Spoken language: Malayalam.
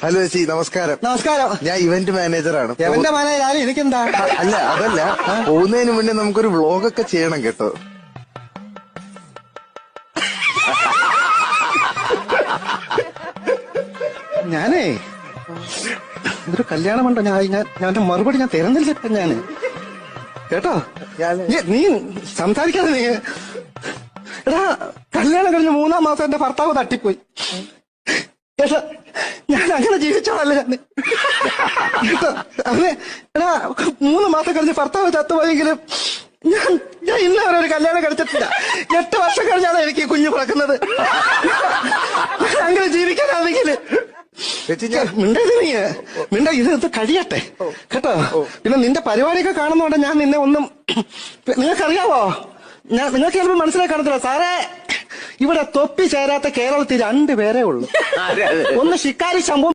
ഹലോ ചേച്ചി, നമസ്കാരം. നമസ്കാരം. ഞാൻ ഇവന്റ് മാനേജറാണ്. ഇവന്റ് മാനേജർ എനിക്കെന്താ? അല്ല, അതല്ല, പോകുന്നതിന് മുന്നേ നമുക്കൊരു വ്ളോഗൊക്കെ ചെയ്യണം കേട്ടോ. ഞാനേ ഇതൊരു കല്യാണമുണ്ടോ? ഞാൻ മറുപടി ഞാൻ തരുന്നില്ല ഇപ്പൊ ഞാന് കേട്ടോ. നീ സംസാരിക്കാതെ നീ എടാ, കല്യാണം കഴിഞ്ഞ് 3-ാം മാസം എന്റെ ഭർത്താവ് തട്ടിപ്പോയി കേട്ടോ. ഞാൻ അങ്ങനെ ജീവിച്ചോളല്ലേ ഞാൻ കേട്ടോ. അവന് എടാ 3 മാസം കഴിഞ്ഞ് ഭർത്താവ് ചത്തുപോയെങ്കിലും ഞാൻ ഇന്ന് വരെ ഒരു കല്യാണം കഴിച്ചിട്ടില്ല. 8 വർഷം കഴിഞ്ഞാണ് എനിക്ക് കുഞ്ഞു പിറക്കുന്നത്. അങ്ങനെ ജീവിക്കാനാണെങ്കിൽ മിണ്ട ഇത് കഴിയട്ടെ കേട്ടോ. പിന്നെ നിന്റെ പരിപാടിയൊക്കെ കാണുന്നോണ്ട് ഞാൻ നിന്നെ ഒന്നും നിങ്ങൾക്കറിയാവോ, നിങ്ങൾക്ക് ചിലപ്പോൾ മനസ്സിലാക്കി കാണത്തില്ല സാറേ. ഇവിടെ തൊപ്പി ചേരാത്ത കേരളത്തിൽ 2 പേരേ ഉള്ളൂ. ഒന്ന് ശിക്കാരി ശംഭു